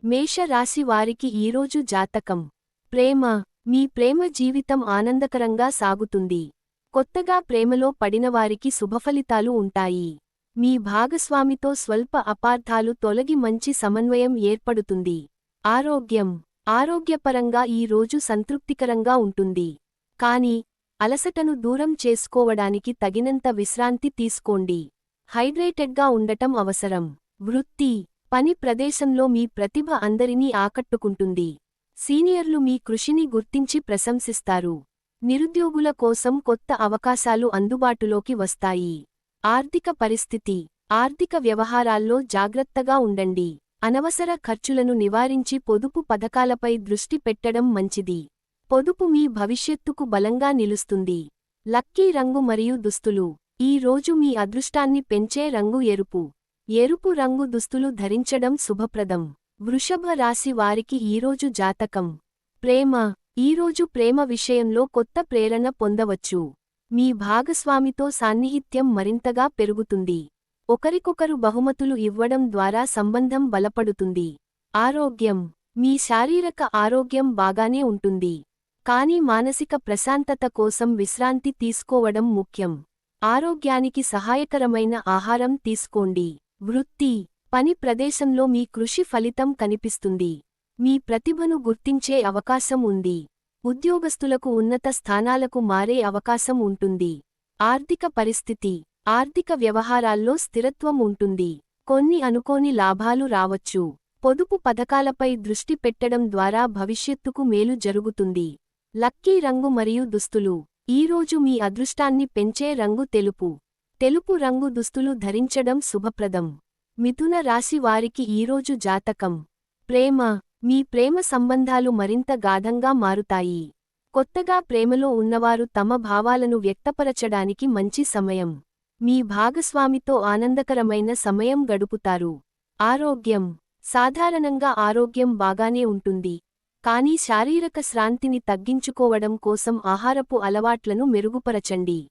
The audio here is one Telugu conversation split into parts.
మేషరాశి వారికి ఈరోజు జాతకం. ప్రేమ. మీ ప్రేమ జీవితం ఆనందకరంగా సాగుతుంది. కొత్తగా ప్రేమలో పడినవారికి శుభఫలితాలు ఉంటాయి. మీ భాగస్వామితో స్వల్ప అపార్థాలు తొలగి మంచి సమన్వయం ఏర్పడుతుంది. ఆరోగ్యం. ఆరోగ్యపరంగా ఈ రోజు సంతృప్తికరంగా ఉంటుంది. కానీ అలసటను దూరం చేసుకోవడానికి తగినంత విశ్రాంతి తీసుకోండి. హైడ్రేటెడ్గా ఉండటం అవసరం. వృత్తి. పని ప్రదేశంలో మీ ప్రతిభ అందరినీ ఆకట్టుకుంటుంది. సీనియర్లు మీ కృషిని గుర్తించి ప్రశంసిస్తారు. నిరుద్యోగుల కోసం కొత్త అవకాశాలు అందుబాటులోకి వస్తాయి. ఆర్థిక పరిస్థితి. ఆర్థిక వ్యవహారాల్లో జాగ్రత్తగా ఉండండి. అనవసర ఖర్చులను నివారించి పొదుపు పథకాలపై దృష్టి పెట్టడం మంచిది. పొదుపు మీ భవిష్యత్తుకు బలంగా నిలుస్తుంది. లక్కీ రంగు మరియు దుస్తులు. ఈ రోజు మీ అదృష్టాన్ని పెంచే రంగు ఎరుపు. ఎరుపు రంగు దుస్తులు ధరించడం శుభప్రదం. వృషభ రాశి వారికి ఈరోజు జాతకం. ప్రేమ. ఈరోజు ప్రేమ విషయంలో కొత్త ప్రేరణ పొందవచ్చు. మీ భాగస్వామితో సాన్నిహిత్యం మరింతగా పెరుగుతుంది. ఒకరికొకరు బహుమతులు ఇవ్వడం ద్వారా సంబంధం బలపడుతుంది. ఆరోగ్యం. మీ శారీరక ఆరోగ్యం బాగానే ఉంటుంది. కానీ మానసిక ప్రశాంతత కోసం విశ్రాంతి తీసుకోవడం ముఖ్యం. ఆరోగ్యానికి సహాయకరమైన ఆహారం తీసుకోండి. వృత్తి. పని ప్రదేశంలో మీ కృషి ఫలితం కనిపిస్తుంది. మీ ప్రతిభను గుర్తించే అవకాశం ఉంది. ఉద్యోగస్తులకు ఉన్నత స్థానాలకు మారే అవకాశం ఉంటుంది. ఆర్థిక పరిస్థితి. ఆర్థిక వ్యవహారాల్లో స్థిరత్వం ఉంటుంది. కొన్ని అనుకోని లాభాలు రావచ్చు. పొదుపు పథకాలపై దృష్టి పెట్టడం ద్వారా భవిష్యత్తుకు మేలు జరుగుతుంది. లక్కీ రంగు మరియు దుస్తులు. ఈరోజు మీ అదృష్టాన్ని పెంచే రంగు తెలుపు. తెలుపు రంగు దుస్తులు ధరించడం శుభప్రదం. మిథున రాశి వారికి ఈరోజు జాతకం. ప్రేమ. మీ ప్రేమ సంబంధాలు మరింత గాఢంగా మారుతాయి. కొత్తగా ప్రేమలో ఉన్నవారు తమ భావాలను వ్యక్తపరచడానికి మంచి సమయం. మీ భాగస్వామితో ఆనందకరమైన సమయం గడుపుతారు. ఆరోగ్యం. సాధారణంగా ఆరోగ్యం బాగానే ఉంటుంది. కానీ శారీరక శ్రాంతిని తగ్గించుకోవడం కోసం ఆహారపు అలవాట్లను మెరుగుపరచండి.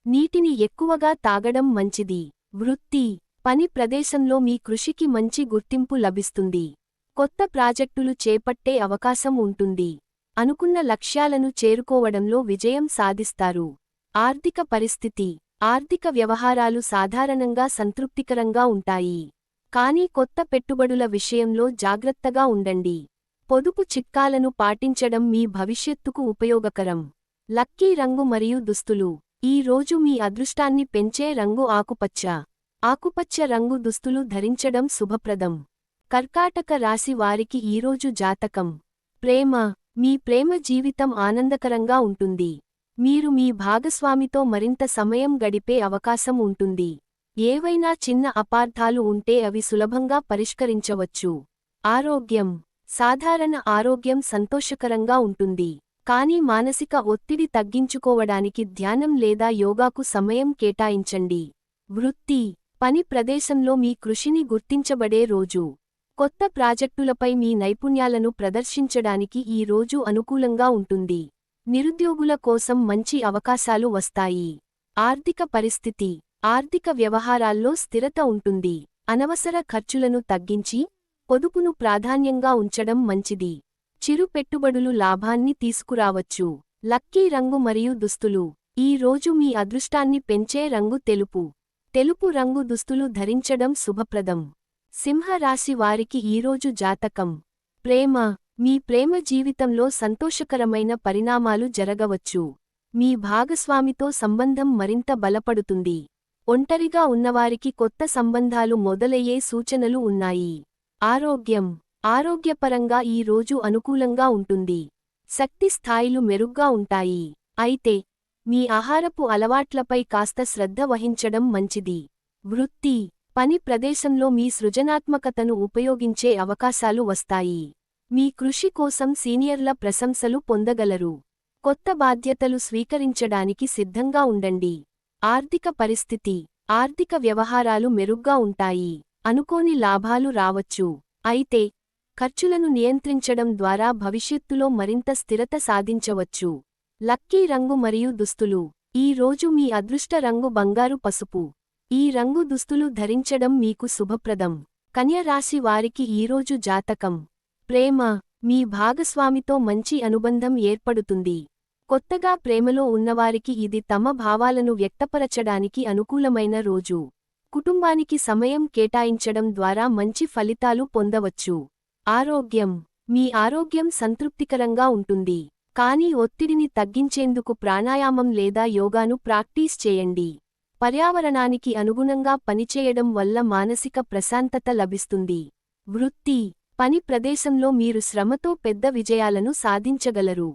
నీటిని ఎక్కువగా తాగడం మంచిది. వృత్తి. పని ప్రదేశంలో మీ కృషికి మంచి గుర్తింపు లభిస్తుంది. కొత్త ప్రాజెక్టులు చేపట్టే అవకాశం ఉంటుంది. అనుకున్న లక్ష్యాలను చేరుకోవడంలో విజయం సాధిస్తారు. ఆర్థిక పరిస్థితి. ఆర్థిక వ్యవహారాలు సాధారణంగా సంతృప్తికరంగా ఉంటాయి. కానీ కొత్త పెట్టుబడుల విషయంలో జాగ్రత్తగా ఉండండి. పొదుపు చిట్కాలను పాటించడం మీ భవిష్యత్తుకు ఉపయోగకరం. లక్కీ రంగు మరియు దుస్తులు. ఈ రోజు మీ అదృష్టాన్ని పెంచే రంగు ఆకుపచ్చ. ఆకుపచ్చ రంగు దుస్తులు ధరించడం శుభప్రదం. కర్కాటక రాశి వారికి ఈరోజు జాతకం. ప్రేమ. మీ ప్రేమ జీవితం ఆనందకరంగా ఉంటుంది. మీరు మీ భాగస్వామితో మరింత సమయం గడిపే అవకాశం ఉంటుంది. ఏవైనా చిన్న అపార్థాలు ఉంటే అవి సులభంగా పరిష్కరించవచ్చు. ఆరోగ్యం. సాధారణ ఆరోగ్యం సంతోషకరంగా ఉంటుంది. కానీ మానసిక ఒత్తిడి తగ్గించుకోవడానికి ధ్యానం లేదా యోగాకు సమయం కేటాయించండి. వృత్తి. పని ప్రదేశంలో మీ కృషిని గుర్తించబడే రోజు. కొత్త ప్రాజెక్టులపై మీ నైపుణ్యాలను ప్రదర్శించడానికి ఈ రోజు అనుకూలంగా ఉంటుంది. నిరుద్యోగుల కోసం మంచి అవకాశాలు వస్తాయి. ఆర్థిక పరిస్థితి. ఆర్థిక వ్యవహారాల్లో స్థిరత ఉంటుంది. అనవసర ఖర్చులను తగ్గించి పొదుపును ప్రాధాన్యంగా ఉంచడం మంచిది. చిరు పెట్టుబడులు లాభాన్ని తీసుకురావచ్చు. లక్కీ రంగు మరియు దుస్తులు. ఈ రోజు మీ అదృష్టాన్ని పెంచే రంగు తెలుపు. తెలుపు రంగు దుస్తులు ధరించడం శుభప్రదం. సింహరాశి వారికి ఈరోజు జాతకం. ప్రేమ. మీ ప్రేమ జీవితంలో సంతోషకరమైన పరిణామాలు జరగవచ్చు. మీ భాగస్వామితో సంబంధం మరింత బలపడుతుంది. ఒంటరిగా ఉన్నవారికి కొత్త సంబంధాలు మొదలయ్యే సూచనలు ఉన్నాయి. ఆరోగ్యం. ఆరోగ్యపరంగా ఈ రోజు అనుకూలంగా ఉంటుంది. శక్తి స్థాయిలు మెరుగ్గా ఉంటాయి. అయితే మీ ఆహారపు అలవాట్లపై కాస్త శ్రద్ధ వహించడం మంచిది. వృత్తి. పని ప్రదేశంలో మీ సృజనాత్మకతను ఉపయోగించే అవకాశాలు వస్తాయి. మీ కృషి కోసం సీనియర్ల ప్రశంసలు పొందగలరు. కొత్త బాధ్యతలు స్వీకరించడానికి సిద్ధంగా ఉండండి. ఆర్థిక పరిస్థితి. ఆర్థిక వ్యవహారాలు మెరుగ్గా ఉంటాయి. అనుకోని లాభాలు రావచ్చు. అయితే ఖర్చులను నియంత్రించడం ద్వారా భవిష్యత్తులో మరింత స్థిరత సాధించవచ్చు. లక్కీ రంగు మరియు దుస్తులు. ఈ రోజు మీ అదృష్ట రంగు బంగారు పసుపు. ఈ రంగు దుస్తులు ధరించడం మీకు శుభప్రదం. కన్య రాశి వారికి ఈరోజు జాతకం. ప్రేమ. మీ భాగస్వామితో మంచి అనుబంధం ఏర్పడుతుంది. కొత్తగా ప్రేమలో ఉన్నవారికి ఇది తమ భావాలను వ్యక్తపరచడానికి అనుకూలమైన రోజు. కుటుంబానికి సమయం కేటాయించడం ద్వారా మంచి ఫలితాలు పొందవచ్చు. ఆరోగ్యం. మీ ఆరోగ్యం సంతృప్తికరంగా ఉంటుంది. కానీ ఒత్తిడిని తగ్గించేందుకు ప్రాణాయామం లేదా యోగాను ప్రాక్టీస్ చేయండి. పర్యావరణానికి అనుగుణంగా పనిచేయడం వల్ల మానసిక ప్రశాంతత లభిస్తుంది. వృత్తి. పని ప్రదేశంలో మీరు శ్రమతో పెద్ద విజయాలను సాధించగలరు.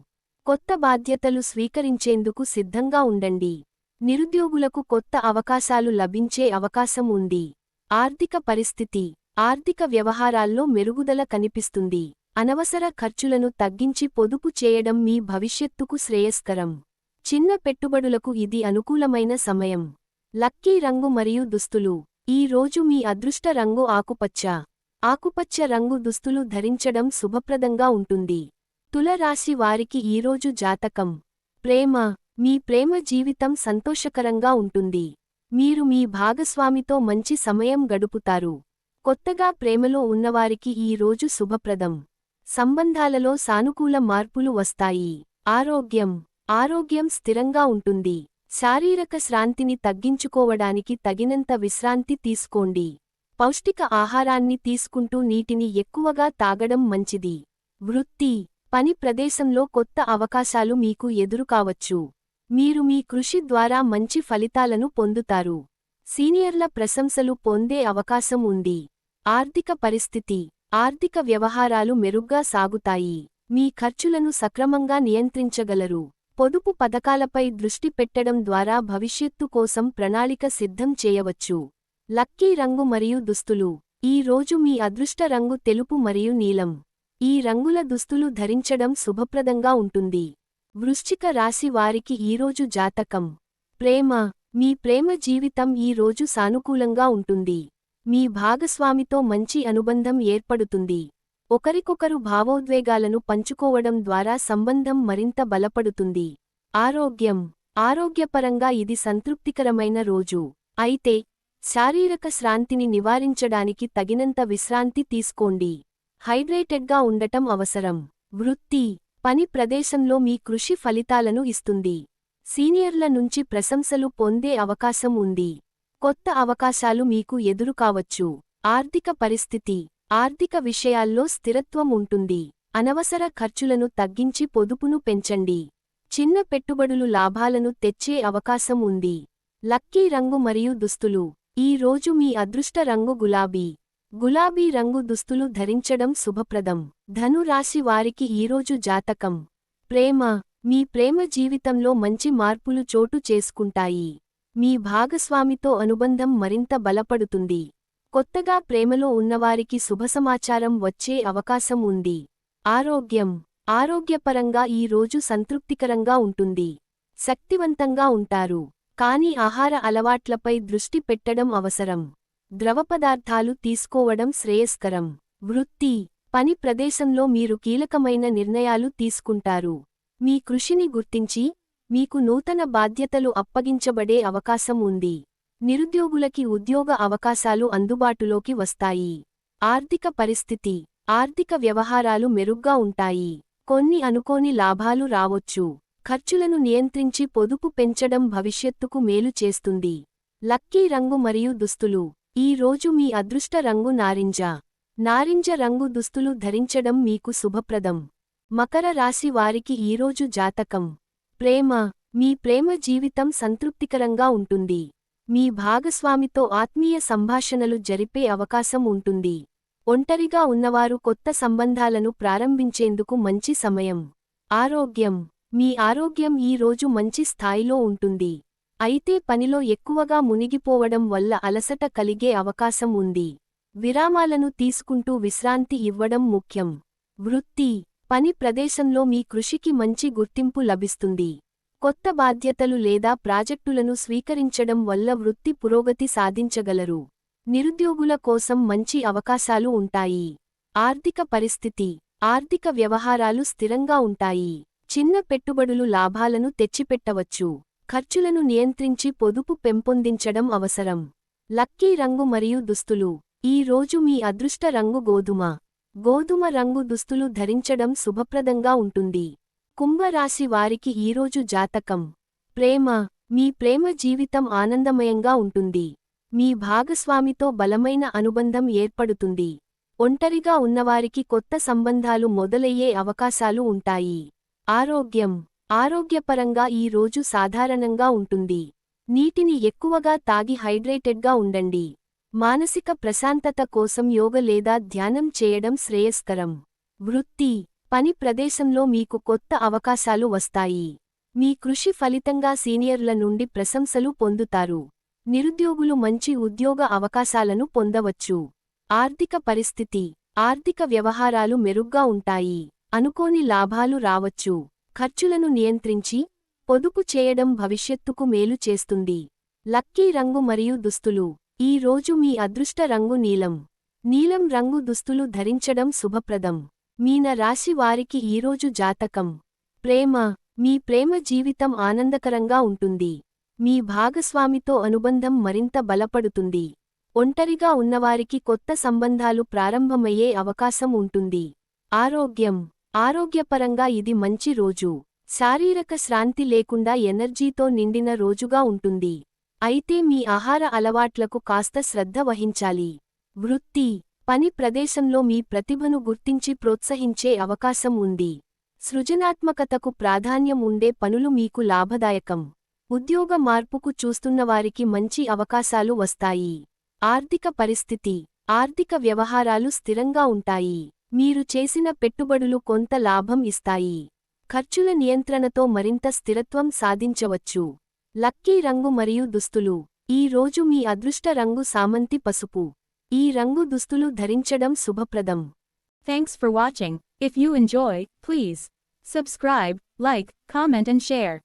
కొత్త బాధ్యతలు స్వీకరించేందుకు సిద్ధంగా ఉండండి. నిరుద్యోగులకు కొత్త అవకాశాలు లభించే అవకాశం ఉంది. ఆర్థిక పరిస్థితి. ఆర్థిక వ్యవహారాల్లో మెరుగుదల కనిపిస్తుంది. అనవసర ఖర్చులను తగ్గించి పొదుపు చేయడం మీ భవిష్యత్తుకు శ్రేయస్కరం. చిన్న పెట్టుబడులకు ఇది అనుకూలమైన సమయం. లక్కీ రంగు మరియు దుస్తులు. ఈ రోజు మీ అదృష్ట రంగు ఆకుపచ్చ. ఆకుపచ్చ రంగు దుస్తులు ధరించడం శుభప్రదంగా ఉంటుంది. తుల రాశి వారికి ఈరోజు జాతకం. ప్రేమ. మీ ప్రేమ జీవితం సంతోషకరంగా ఉంటుంది. మీరు మీ భాగస్వామితో మంచి సమయం గడుపుతారు. కొత్తగా ప్రేమలో ఉన్నవారికి ఈ రోజు శుభప్రదం. సంబంధాలలో సానుకూల మార్పులు వస్తాయి. ఆరోగ్యం. ఆరోగ్యం స్థిరంగా ఉంటుంది. శారీరక శ్రాంతిని తగ్గించుకోవడానికి తగినంత విశ్రాంతి తీసుకోండి. పౌష్టిక ఆహారాన్ని తీసుకుంటూ నీటిని ఎక్కువగా తాగడం మంచిది. వృత్తి. పని ప్రదేశంలో కొత్త అవకాశాలు మీకు ఎదురుకావచ్చు. మీరు మీ కృషి ద్వారా మంచి ఫలితాలను పొందుతారు. సీనియర్ల ప్రశంసలు పొందే అవకాశం ఉంది. ఆర్థిక పరిస్థితి. ఆర్థిక వ్యవహారాలు మెరుగ్గా సాగుతాయి. మీ ఖర్చులను సక్రమంగా నియంత్రించగలరు. పొదుపు పథకాలపై దృష్టి పెట్టడం ద్వారా భవిష్యత్తు కోసం ప్రణాళిక సిద్ధం చేయవచ్చు. లక్కీ రంగు మరియు దుస్తులు. ఈ రోజు మీ అదృష్ట రంగు తెలుపు మరియు నీలం. ఈ రంగుల దుస్తులు ధరించడం శుభప్రదంగా ఉంటుంది. వృశ్చిక రాశి వారికి ఈరోజు జాతకం. ప్రేమ. మీ ప్రేమ జీవితం ఈ రోజు సానుకూలంగా ఉంటుంది. మీ భాగస్వామితో మంచి అనుబంధం ఏర్పడుతుంది. ఒకరికొకరు భావోద్వేగాలను పంచుకోవడం ద్వారా సంబంధం మరింత బలపడుతుంది. ఆరోగ్యం. ఆరోగ్యపరంగా ఇది సంతృప్తికరమైన రోజు. అయితే శారీరక శ్రాంతిని నివారించడానికి తగినంత విశ్రాంతి తీసుకోండి. హైడ్రేటెడ్గా ఉండటం అవసరం. వృత్తి. పని ప్రదేశంలో మీ కృషి ఫలితాలను ఇస్తుంది. సీనియర్ల నుంచి ప్రశంసలు పొందే అవకాశం ఉంది. కొత్త అవకాశాలు మీకు ఎదురుకావచ్చు. ఆర్థిక పరిస్థితి. ఆర్థిక విషయాల్లో స్థిరత్వం ఉంటుంది. అనవసర ఖర్చులను తగ్గించి పొదుపును పెంచండి. చిన్న పెట్టుబడులు లాభాలను తెచ్చే అవకాశం ఉంది. లక్కీ రంగు మరియు దుస్తులు. ఈ రోజు మీ అదృష్ట రంగు గులాబీ. గులాబీ రంగు దుస్తులు ధరించడం శుభప్రదం. ధను రాశి వారికి ఈరోజు జాతకం. ప్రేమ. మీ ప్రేమ జీవితంలో మంచి మార్పులు చోటు చేసుకుంటాయి. మీ భాగస్వామితో అనుబంధం మరింత బలపడుతుంది. కొత్తగా ప్రేమలో ఉన్నవారికి శుభసమాచారం వచ్చే అవకాశం ఉంది. ఆరోగ్యం. ఆరోగ్యపరంగా ఈ రోజు సంతృప్తికరంగా ఉంటుంది. శక్తివంతంగా ఉంటారు. కానీ ఆహార అలవాట్లపై దృష్టి పెట్టడం అవసరం. ద్రవ పదార్థాలు తీసుకోవడం శ్రేయస్కరం. వృత్తి. పని ప్రదేశంలో మీరు కీలకమైన నిర్ణయాలు తీసుకుంటారు. మీ కృషిని గుర్తించి మీకు నూతన బాధ్యతలు అప్పగించబడే అవకాశం ఉంది. నిరుద్యోగులకి ఉద్యోగ అవకాశాలు అందుబాటులోకి వస్తాయి. ఆర్థిక పరిస్థితి. ఆర్థిక వ్యవహారాలు మెరుగ్గా ఉంటాయి. కొన్ని అనుకోని లాభాలు రావొచ్చు. ఖర్చులను నియంత్రించి పొదుపు పెంచడం భవిష్యత్తుకు మేలు చేస్తుంది. లక్కీ రంగు మరియు దుస్తులు. ఈ రోజు మీ అదృష్ట రంగు నారింజ. నారింజ రంగు దుస్తులు ధరించడం మీకు శుభప్రదం. మకర రాశి వారికి ఈరోజు జాతకం. ప్రేమ. మీ ప్రేమ జీవితం సంతృప్తికరంగా ఉంటుంది. మీ భాగస్వామితో ఆత్మీయ సంభాషణలు జరిపే అవకాశం ఉంటుంది. ఒంటరిగా ఉన్నవారు కొత్త సంబంధాలను ప్రారంభించేందుకు మంచి సమయం. ఆరోగ్యం. మీ ఆరోగ్యం ఈ రోజు మంచి స్థాయిలో ఉంటుంది. అయితే పనిలో ఎక్కువగా మునిగిపోవడం వల్ల అలసట కలిగే అవకాశం ఉంది. విరామాలను తీసుకుంటూ విశ్రాంతి ఇవ్వడం ముఖ్యం. వృత్తి. పని ప్రదేశంలో మీ కృషికి మంచి గుర్తింపు లభిస్తుంది. కొత్త బాధ్యతలు లేదా ప్రాజెక్టులను స్వీకరించడం వల్ల వృత్తి పురోగతి సాధించగలరు. నిరుద్యోగుల కోసం మంచి అవకాశాలు ఉంటాయి. ఆర్థిక పరిస్థితి. ఆర్థిక వ్యవహారాలు స్థిరంగా ఉంటాయి. చిన్న పెట్టుబడులు లాభాలను తెచ్చిపెట్టవచ్చు. ఖర్చులను నియంత్రించి పొదుపు పెంపొందించడం అవసరం. లక్కీ రంగు మరియు దుస్తులు. ఈ రోజు మీ అదృష్ట రంగు గోధుమ. గోధుమ రంగు దుస్తులు ధరించడం శుభప్రదంగా ఉంటుంది. కుంభరాశి వారికి ఈరోజు జాతకం. ప్రేమ. మీ ప్రేమ జీవితం ఆనందమయంగా ఉంటుంది. మీ భాగస్వామితో బలమైన అనుబంధం ఏర్పడుతుంది. ఒంటరిగా ఉన్నవారికి కొత్త సంబంధాలు మొదలయ్యే అవకాశాలు ఉంటాయి. ఆరోగ్యం. ఆరోగ్యపరంగా ఈ రోజు సాధారణంగా ఉంటుంది. నీటిని ఎక్కువగా తాగి హైడ్రేటెడ్గా ఉండండి. మానసిక ప్రశాంతత కోసం యోగ లేదా ధ్యానం చేయడం శ్రేయస్కరం. వృత్తి. పని ప్రదేశంలో మీకు కొత్త అవకాశాలు వస్తాయి. మీ కృషి ఫలితంగా సీనియర్ల నుండి ప్రశంసలు పొందుతారు. నిరుద్యోగులు మంచి ఉద్యోగ అవకాశాలను పొందవచ్చు. ఆర్థిక పరిస్థితి. ఆర్థిక వ్యవహారాలు మెరుగ్గా ఉంటాయి. అనుకోని లాభాలు రావచ్చు. ఖర్చులను నియంత్రించి పొదుపు చేయడం భవిష్యత్తుకు మేలు చేస్తుంది. లక్కీ రంగు మరియు దుస్తులు. ఈ రోజు మీ అదృష్ట రంగు నీలం. నీలం రంగు దుస్తులు ధరించడం శుభప్రదం. మీన రాశి వారికి ఈరోజు జాతకం. ప్రేమ. మీ ప్రేమ జీవితం ఆనందకరంగా ఉంటుంది. మీ భాగస్వామితో అనుబంధం మరింత బలపడుతుంది. ఒంటరిగా ఉన్నవారికి కొత్త సంబంధాలు ప్రారంభమయ్యే అవకాశం ఉంటుంది. ఆరోగ్యం. ఆరోగ్యపరంగా ఇది మంచి రోజు. శారీరక శ్రాంతి లేకుండా ఎనర్జీతో నిండిన రోజుగా ఉంటుంది. అయితే మీ ఆహార అలవాట్లకు కాస్త శ్రద్ధ వహించాలి. వృత్తి. పని ప్రదేశంలో మీ ప్రతిభను గుర్తించి ప్రోత్సహించే అవకాశం ఉంది. సృజనాత్మకతకు ప్రాధాన్యం ఉండే పనులు మీకు లాభదాయకం. ఉద్యోగ మార్పుకు చూస్తున్నవారికి మంచి అవకాశాలు వస్తాయి. ఆర్థిక పరిస్థితి. ఆర్థిక వ్యవహారాలు స్థిరంగా ఉంటాయి. మీరు చేసిన పెట్టుబడులు కొంత లాభం ఇస్తాయి. ఖర్చుల నియంత్రణతో మరింత స్థిరత్వం సాధించవచ్చు. లక్కీ రంగు మరియు దుస్తులు. ఈ రోజు మీ అదృష్ట రంగు సామంతి పసుపు. ఈ రంగు దుస్తులు ధరించడం శుభప్రదం. Thanks for watching. If you enjoy, please subscribe, like, comment and share.